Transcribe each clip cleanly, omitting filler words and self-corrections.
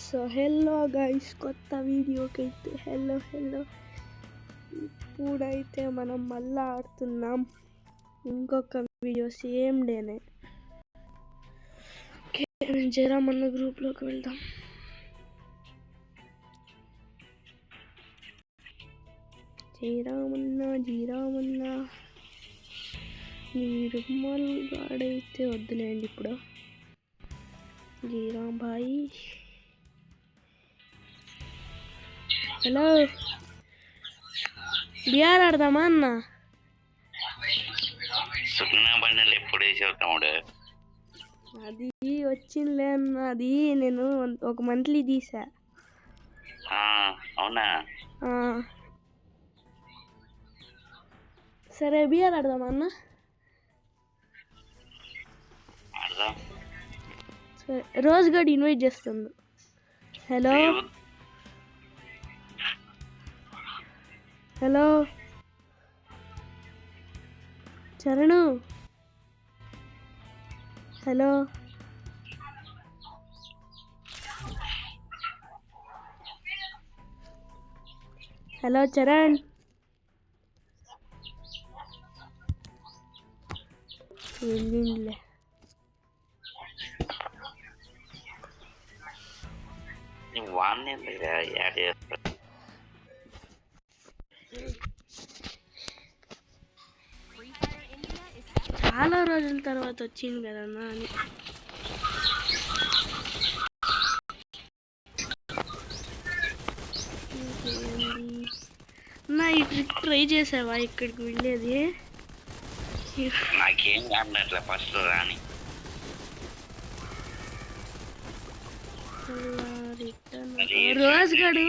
So hello guys, కొత్త వీడియోకి అయితే హలో. ఇప్పుడైతే మనం మళ్ళీ ఆడుతున్నాం ఇంకొక వీడియో సేమ్ డేనే. ఓకే, జయరామన్న గ్రూప్లోకి వెళ్దాం. జీరామన్న నిర్మల్ గాడైతే వద్దులేండి ఇప్పుడు. జీరామ్ భాయ్, హలో, బిఆర్ ఆడదామా అన్న? అది వచ్చిందిలే అన్న, అది నేను ఒక మంత్లీ తీసా. అవునా? సరే బిఆర్ ఆడదామా అన్న? సరే, రోజ్ గడ్ ఇన్వైట్ చేస్తుంది. హలో చరణు, హలో చరణ్, వెళ్ళిందిలే. చాలా రోజుల తర్వాత వచ్చింది కదన్నా అని. నా ఈ ట్రిక్ ట్రై చేసావా ఇక్కడికి వెళ్ళేది? నాకేం కాదు, ఫస్ట్ రాని. రోజ్ గడు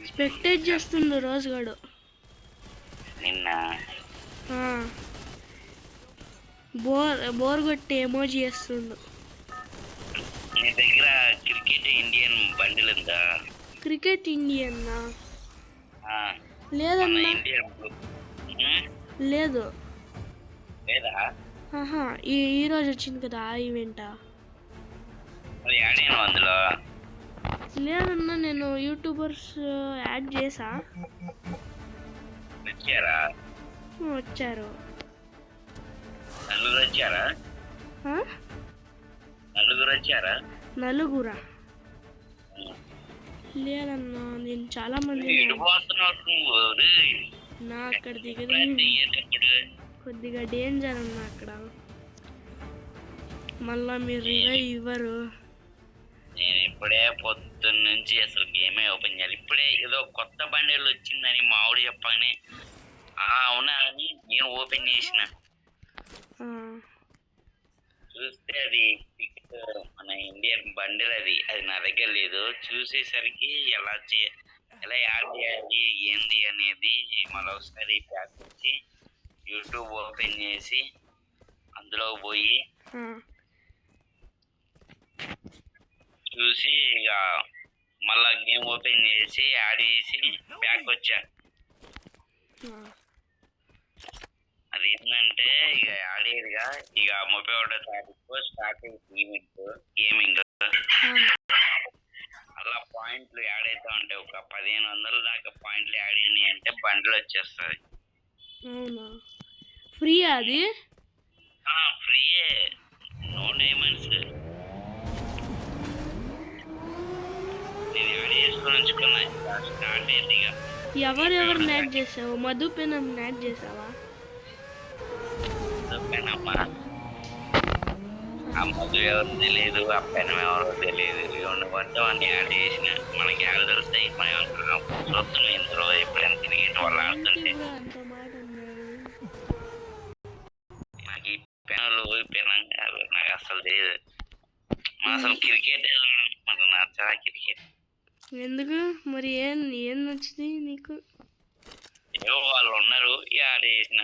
స్పెక్టేట్ చేస్తుండు. రోజ్ గడు నిన్న బోర్ కొట్టి ఎమోజీ చేస్తుండు. నీ దగ్గర క్రికెట్ ఇండియన్ బండిల్ ఉందా? క్రికెట్ ఇండియన్ లేదన్నా. లేదు. లేదా? ఈ రోజు వచ్చింది కదా ఆ ఈవెంట్. అందులో లేదన్నా, నేను యూట్యూబర్స్ యాడ్ చేసా. వచ్చారు. నలుగురా? లేదన్నా, నేను చాలా మంది నా అక్కడ దిగదు. కొద్దిగా డేంజర్ అన్న అక్కడ. మళ్ళా మీరు రివైవ్ ఇవ్వరు. నేను ఇప్పుడే పొద్దున్న నుంచి అసలు గేమే ఓపెన్ చేయాలి. ఇప్పుడే ఏదో కొత్త బండిలు వచ్చిందని మామిడి చెప్పగానే అవునా అని నేను ఓపెన్ చేసిన. చూస్తే అది మన ఇండియన్ బండిల్, అది నా దగ్గర లేదు. చూసేసరికి ఎలా యాడ్ చేయాలి ఏంది అనేది మరొకసారి బ్యాక్ వచ్చి యూట్యూబ్ ఓపెన్ చేసి అందులో పోయి చూసి ఇక మళ్ళా గేమ్ ఓపెన్ చేసి యాడ్ చేసి బ్యాక్ వచ్చా. అది ఏంటంటే ఇక ఆడేదిగా ఇక 31వ తారీఖు స్టార్ట్ అయింది గేమింగ్. అలా పాయింట్లు యాడ్ అవుతా ఉంటాయి. ఒక 1500 దాకా పాయింట్లు యాడ్ అయినాయి అంటే బండ్లు వచ్చేస్తుంది. ఫ్రీ? అది ఫ్రీయే, నో డైమండ్స్. నేను యాడ్ చేసుకొని ఉంచుకున్నా. స్టార్ట్ అయింది ఇక. ఎవరెవరు యాడ్ చేసావు? మధుపెనం యాడ్ చేసావా? ఆ మధు ఎవరు తెలియదు, ఆ పెనం ఎవరో తెలియదు. ఉండబట్టి వాడిని యాడ్ చేసిన. మనకి యాడ్ దొరుకుతాయి. మనం చూస్తున్నాం ఇందులో ఎప్పుడైనా క్రికెట్ వాళ్ళు ఆడుతుంటే. నాకు ఈ పెనాలు నాకు అసలు తెలియదు. అసలు క్రికెట్ మనకు నచ్చదా? క్రికెట్ ఎందుకు మరి? ఏం నచ్చింది నీకు? ఏవో వాళ్ళు ఉన్నారు యాడ్ చేసిన.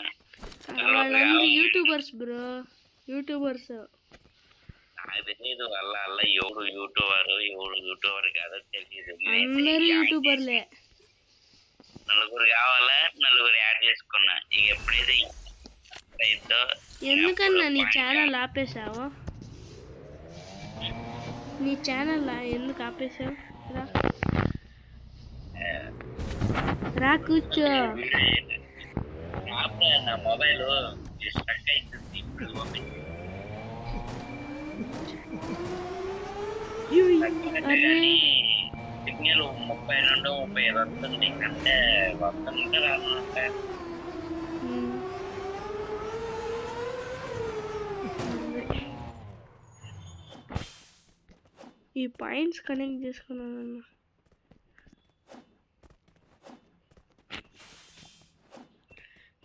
వాళ్ళందరూ యూట్యూబర్స్ బ్రో, యూట్యూబర్స్. నాకు తెలియదు వాళ్ళ ఎవడు యూట్యూబర్ కాదో తెలియదు. అందరూ యూట్యూబర్లే. నలుగురు కావాలా, నలుగురు యాడ్ చేసుకున్నా. ఇక ఎప్పుడైతే ఎందుకన్నా నీ ఛానల్ ఆపేసావు? నీ ఛానల్ ఎందుకు ఆపేసావు? రా కూర్చో. నా మొబైల్ స్టక్ అవుతుంది ఇప్పుడు ఓపెన్ సిగ్నల్ 32 35 వస్తుంది అంటే వస్తుంటే రానుంటే ఈ పాయింట్స్ కనెక్ట్ చేసుకున్నానన్న.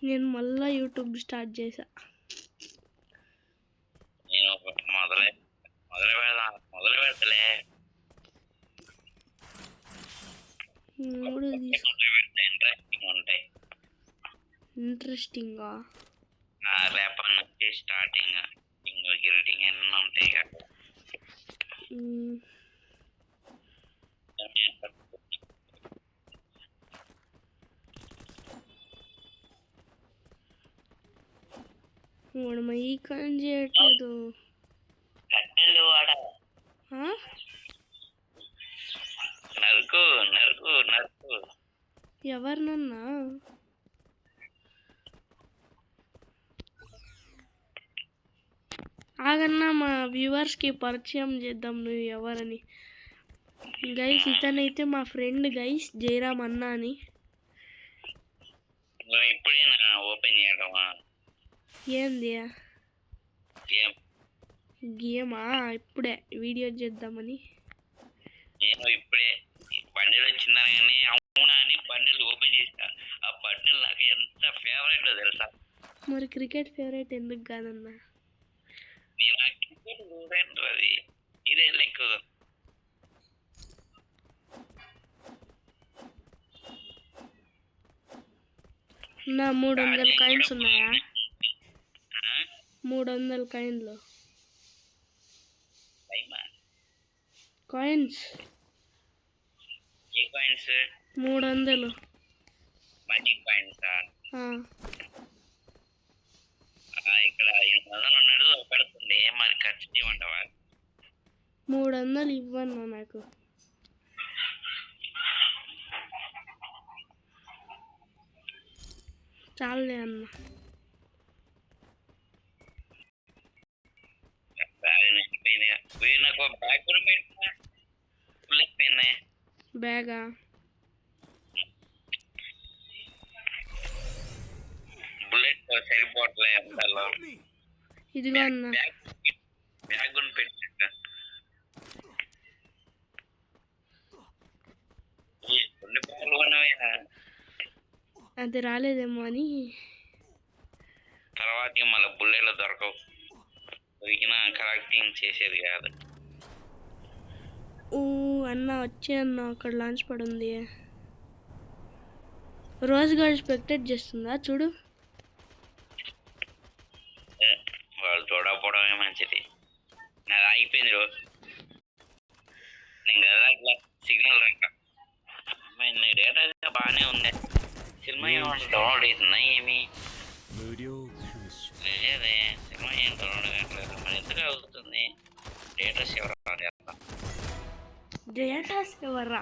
నేను మళ్ళా యూట్యూబ్ స్టార్ట్ చేసా. నేను మొదలు పెడతలే ఇంట్రెస్టింగ్ ఉంటాయి. ఇంట్రెస్టింగా రేపటి నుంచి స్టార్టింగ్ గిరిటింగ్ ఎన్ని ఉంటాయి కదా. వాడు ఈ కాన్ చేయట్లేదు. నరుకు నరుకు నరుకు. ఎవరినన్నా? ఆగన్నా మా వ్యూవర్స్కి పరిచయం చేద్దాం నువ్వు ఎవరని. గైస్ ఇతనైతే మా ఫ్రెండ్ గైస్ జయరామ్ అన్న అని. ఇప్పుడేనా ఓపెన్ చేయడమా? ఏంది గేమా? ఇప్పుడే వీడియో చేద్దామని. నేను ఇప్పుడే బండిల్ వచ్చిందనగానే అవునా అని బండిల్ ఓపెన్ చేసిన. ఆ బండిల్ నాకు ఎంత ఫేవరెట్ తెలుసా? మరి క్రికెట్ ఫేవరెట్ ఎందుకు కాదన్నా? నేను ఆ క్రికెట్ ఫేవరెట్ అది ఇదే లెక్క. నా 300 కాయిన్స్ ఉన్నాయా? 300 కాయిన్లు. Coins 300 money coins. ఇక్కడ 800 ఉన్నాడు పెడుతుంది. మరి ఖర్చు చేయమంటావా? 300 ఇవ్వన్నా నాకు. చాలే అన్న. బ్యాగా? బుల్లెట్ సరిపోవట్లే. ఇదిగో అన్న. బ్యాగ్ పెట్టా. అది రాలేదేమో అని. తర్వాత మళ్ళీ బుల్లెట్లు దొరకవు. దొరికిన కలెక్టింగ్ చేసేది కాదు. అన్న వచ్చే అన్న అక్కడ లాంచ్ పడి ఉంది. రోజు గారు స్పెక్టేట్ చేస్తుందా చూడు. వాళ్ళు చూడకపోవడమే మంచిది. నాది ఆగిపోయింది రోజు. నేను కదా అట్లా సిగ్నల్ రంట. డేటా బాగానే ఉంది. సినిమా ఏమన్నా డౌన్లోడ్ అవుతుందా? ఏమి లేదే. సినిమా ఏం డౌన్లోడ్ కావట్లేదు. మరి ఎందుకు అవుతుంది? డేటా సేవర్ చేస్తా. డేటా సేవరా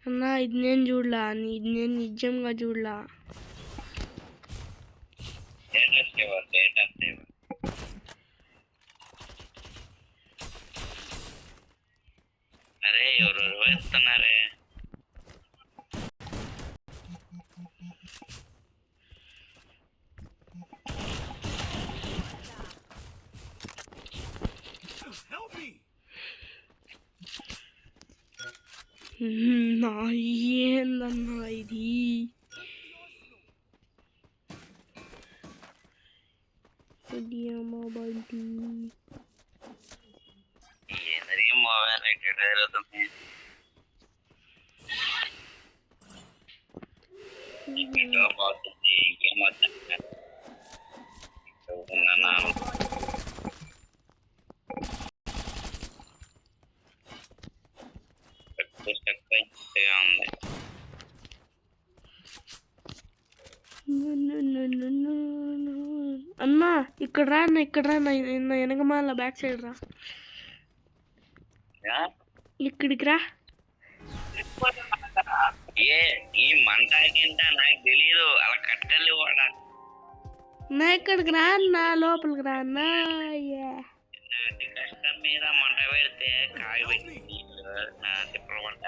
అన్న? ఇది నేను చూడలా. ఇది నేను నిజంగా చూడలా. Data saver data saver. అరే ఎవరు వేస్తున్నారే? ఏందన్నా ఇది? మొబైల్ అన్నా ఇక్కడ రా అన్న, ఇక్కడ రా అన్న, వెనకమాల బ్యాక్ సైడ్ రా, ఇక్కడికి రా. ఈ మంట గింట నాకు తెలీదు, అలా కట్టలు వాడా. నా ఇక్కడికి రా అన్న, లోపలికి రా అన్న. నాటి కష్టం మీద మంట పెడితే కాగిపెట్టి తిప్పమంట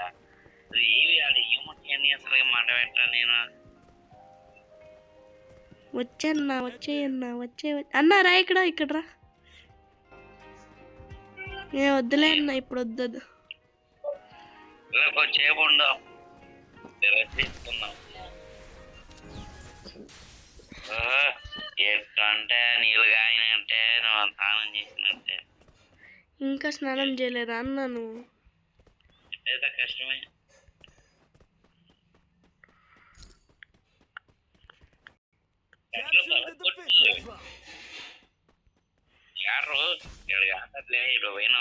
ఏవి ఆడ ఏముంటాయని అసలు మంట పెట్టా నేను. వచ్చేయన్నా, వచ్చేయన్నా, అన్న రా ఇక్కడ, ఇక్కడ రా. ఏ వద్దులే అన్న, ఇప్పుడు వద్దదు. వచ్చేపు ఉండవు తీసుకున్నాం. ఎట్లంటే నీళ్ళు కాగినట్టే, నువ్వు స్నానం చేసినట్టే. ఇంకా స్నానం చేయలేదా అన్న నువ్వు? అయితే కష్టమే. యారు ఇక్కడ కాదట్లే, ఇప్పుడు పోయినా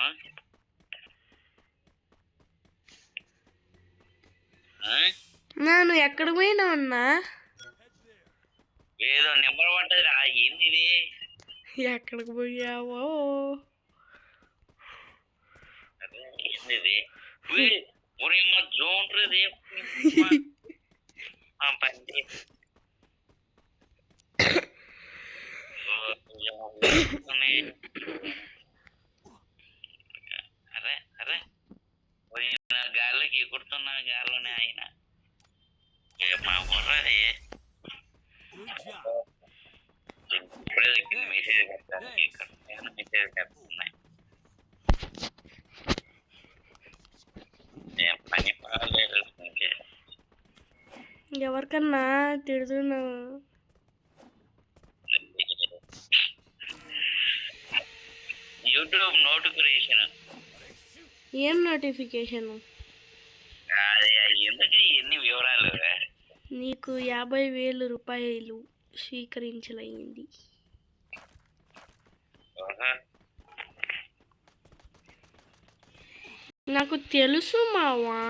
నేను ఎక్కడికి పోయినావు అన్నా? ఏదో నెంబర్ పడ్డది రా. ఏంది ఇది? ఎక్కడికి పోయావో? అదే ఏంది ఒరే మా జోన్ది పండి. అరే అరే గాల్లోకి ఎగురుతున్నా, గాల్లోనే ఆయన మా బుర్రది ఇప్పుడే దగ్గర మెసేజ్ పెడతాను. మెసేజ్ పెడుతున్నాయి. పని పర్వాలేదు. ఎవరికన్నా తిడుతున్నావు? YouTube notification. ఏం నోటిఫికేషన్? అది ఎందుకు ఎన్ని వివరాలు? నీకు 50,000 రూపాయలు స్వీకరించలైంది. నాకు తెలుసు మావా.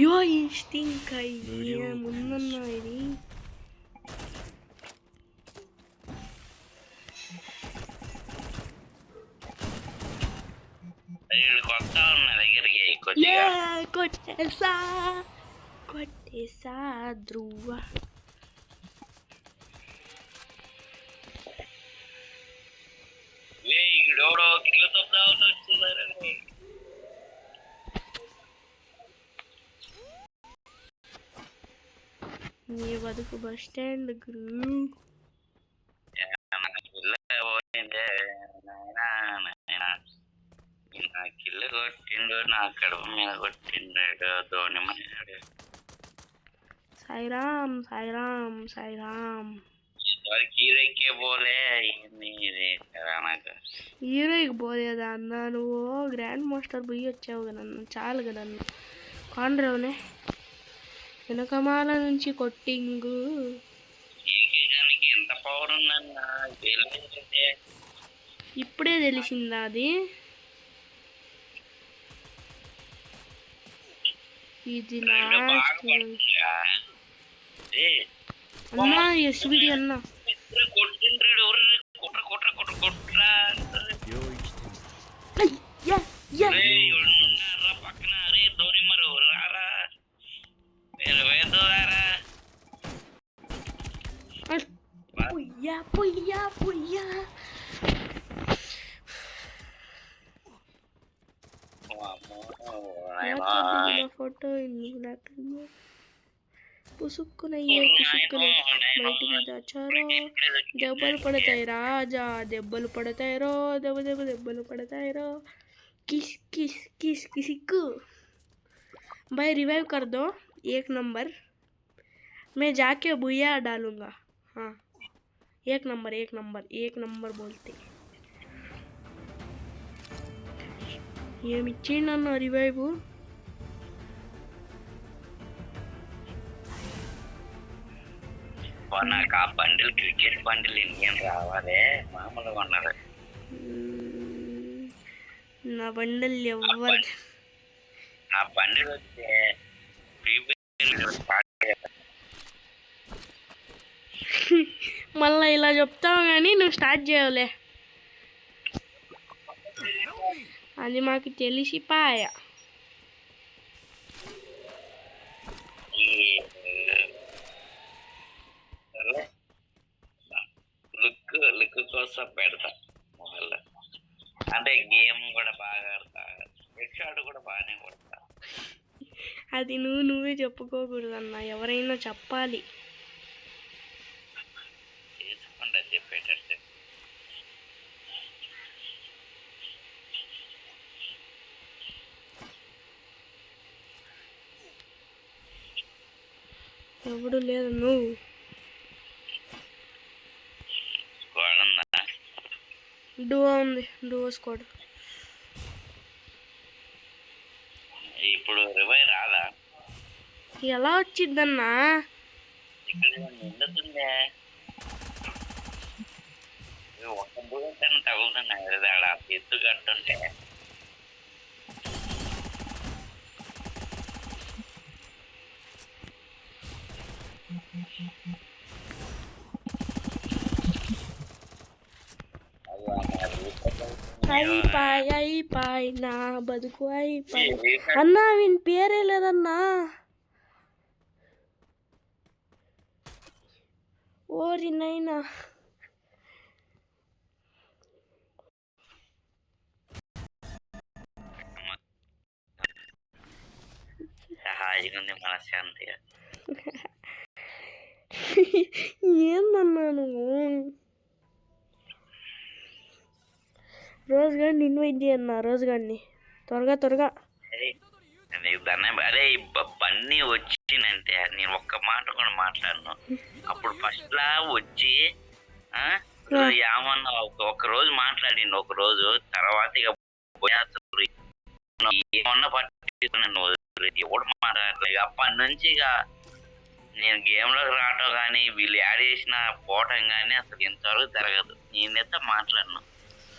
యో ఇన్స్టింక్ అయ్యే ముందన్నా ఇది. కొత్త ఉన్న దగ్గరికి కొట్టేసా ధ్రువ. ఎవడో కిలో తొమ్మిది వస్తున్నారని. నీ బతుకు బస్ స్టాండ్ గురు. నా కిల్లు కొట్టిండు, నా కడుపు మీద కొట్టిండు ధోని మన్నాడు. సాయిరామ్ సాయిరామ్ సాయిరామ్. హీరోకే పోలే హీరోకి పోలేదా అన్న? నువ్వు గ్రాండ్ మాస్టర్ పోయి వచ్చావు కదా అన్న, చాలు కదా అన్న. కాండ్రవునే వెనకమాల నుంచి కొట్టింగు. ఎంత పవర్ ఉందన్నా ఇప్పుడే తెలిసిందా అది? ఇది అన్నా ఎస్విడి అన్న. పక్కన అరే ధోని మరు రారా వేదోరా. పుయ్యా పుయ్యా పుయ్యా. ఫోటో పుసుక్కున బయటికి దాచారో. దెబ్బలు పడతాయి రాజా, దెబ్బలు పడతాయిరో, దెబ్బలు పడతాయిరో. किस किस किस किसी को भाई रिवाइव कर दो 1 नंबर. मैं जाके बुया डालूंगा. हाँ 1 नंबर 1 नंबर 1 नंबर बोलते. ये मिच्ची ना रिवाइव. నాకు ఆ బండిల్ క్రికెట్ బండిల్ ఇండియన్ రావాలి మామూలుగా ఉన్నది. నా బండలు ఎవరు ఆ బండిలు వస్తే మళ్ళీ ఇలా చెప్తావు కానీ నువ్వు స్టార్ట్ చేయవులే, అది మాకు తెలిసిపాయ. లుక్ కోసం పెడతా మొబైల్లో. అంటే గేమ్ కూడా బాగా ఆడతా, హెడ్ షాట్ కూడా బాగానే కొడతా. అది నువ్వే చెప్పుకోకూడదన్న, ఎవరైనా చెప్పాలి. చేసుకుంటా చెప్పేటట్టు. ఎవడు లేదు నువ్వు స్క్వాడ్ ఉందా? డూవో ఉంది, డూవో స్క్వాడ్. ఇప్పుడు రివైవ్ రాదా? ఎలా వచ్చిద్దన్నా? ఇక్కడ నిండుతుందే, ఒక్క బుల్లెట్ తగులుతున్నాయి కదా ఆడ ఎత్తు కట్టుంటే. అయిపాయ్ నా బతుకు అయిపాయ్. అన్నా వీని పేరే లేదన్నా. ఓరి నైనా, హాయిగా ఉంది మనశ్శాంతిగా. ఏందన్నా నువ్వు? రోజు గారిని ఇన్వైట్ చేయన్నా, రోజు గారిని త్వరగా. అరే బన్నీ వచ్చిందంటే నేను ఒక్క మాట కూడా మాట్లాడను. అప్పుడు ఫస్ట్ లా వచ్చి ఏమన్నా ఒక రోజు మాట్లాడిండు, ఒక రోజు తర్వాత ఇక ఏమన్నా పట్టించుకున్నాను, ఎవడు మాట్లాడలేదు. అప్పటి నుంచి ఇక నేను గేమ్ లోకి రావటం కానీ వీళ్ళు యాడ్ చేసిన పోవటం కానీ అసలు ఇంతవరకు జరగదు. నేనైతే మాట్లాడను,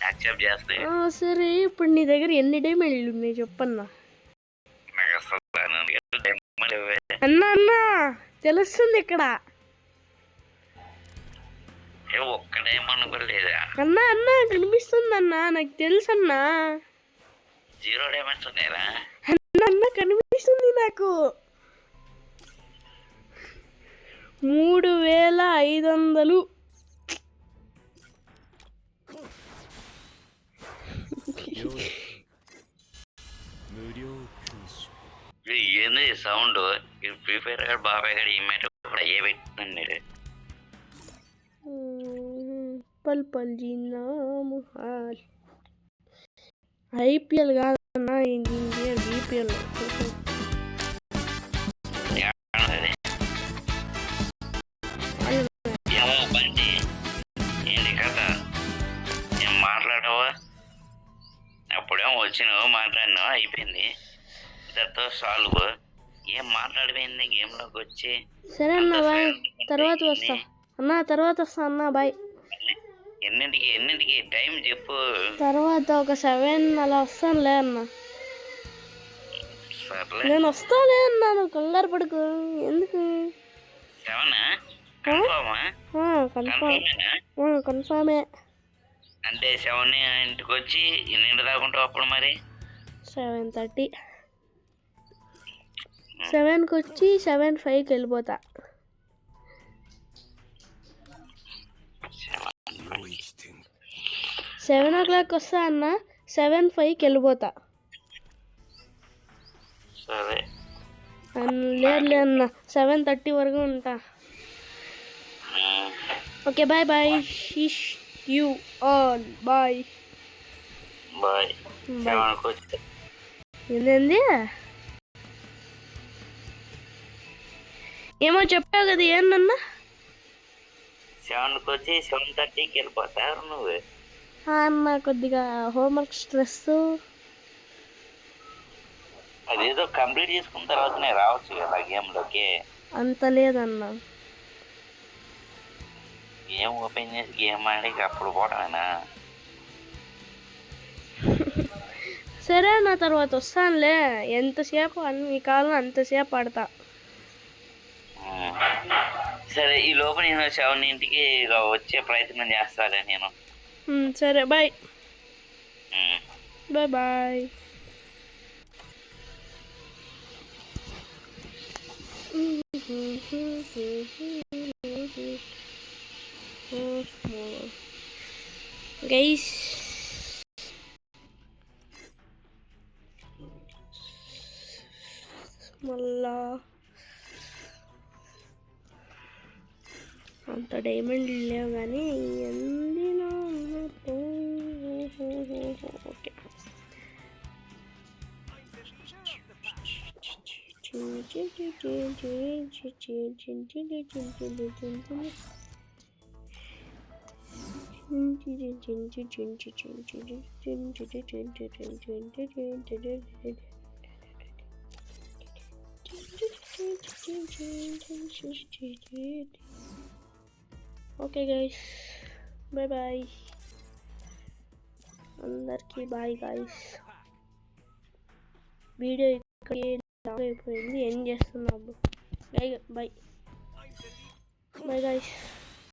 యాక్సెప్ట్ చేస్తే. సరే, ఇప్పుడు నీ దగ్గర ఎన్ని డైమండ్లు ఉన్నాయి చెప్పన్నా? నాకు అసలు అన్నా తెలుస్తుంది ఇక్కడ. ఒక్క డైమండ్ కూడా లేదా అన్నా? కనిపిస్తుంది అన్నా, నాకు తెలుసు అన్నా. 0 డైమండ్స్ ఉన్నాయా? అన్న కనిపిస్తుంది నాకు. 3500. ఏంది సౌండ్? ఫ్రీ ఫైర్ గారు బాబాయ్ గారు ఈమెయిల్ అయ్యే పెట్టినండి. పల్ జీ నామ్ హాల్. ఐపీఎల్ కాదన్నా, బీపీఎల్. బండి ఏంటి కథ? ఏం మాట్లాడవా? అప్పుడేమో వచ్చినావు, మాట్లాడినావు, అయిపోయింది, దాంతో సాల్వ్. ఏం మాట్లాడిపోయింది గేమ్ లోకి వచ్చి? సరే అన్న బాయ్, తర్వాత వస్తా అన్న, బాయ్. ఎన్నింటికి టైం చెప్పు. తర్వాత ఒక 7 అలా వస్తానులే అన్న. సర్లే, నేను వస్తాలే అన్నా, నువ్వు కంగారు పడుకు. ఎందుకు? 7 కన్ఫామే. అంటే 7 ఇంటికి వచ్చి ఎన్నింటి దాకుంటావు అప్పుడు? మరి 7:30. 7కి వచ్చి 7:05కి వెళ్ళిపోతా. 7 o'clock వస్తా అన్న, 7:05కి వెళ్ళిపోతా. సరే, లేదులే అన్న, 7:30 వరకు ఉంటా. Okay, bye. You all bye. ఏంది? ఏమో చెప్పావు కదా, ఏందన్నా? 7కి వచ్చి 7:30కి వెళ్ళిపోతారు నువ్వు? అన్న కొద్దిగా హోంవర్క్ స్ట్రెస్. అదేదో కంప్లీట్ చేసుకున్న తర్వాతనే రావచ్చు కదా గేమ్లోకి. అంత లేదన్నా, గేమ్ ఓపెన్ చేసి గేమ్ ఆడి అప్పుడు పోవడమేనా? సరే నా తర్వాత వస్తానులే, ఎంతసేపు ఈ కాలం అంతసేపు ఆడతా. సరే ఈ లోపు నేను 7ంటికి వచ్చే ప్రయత్నం చేస్తాలే నేను. సరే బాయ్. Bye bye. గైస్ మళ్ళా అంత డైమండ్ లేవు కానీ okay. Okay guys, bye bye అందరికీ. Bye guys. వీడియో ఇక్కడ అయిపోయింది, ఎండ్ చేస్తున్నాము. Bye bye bye guys.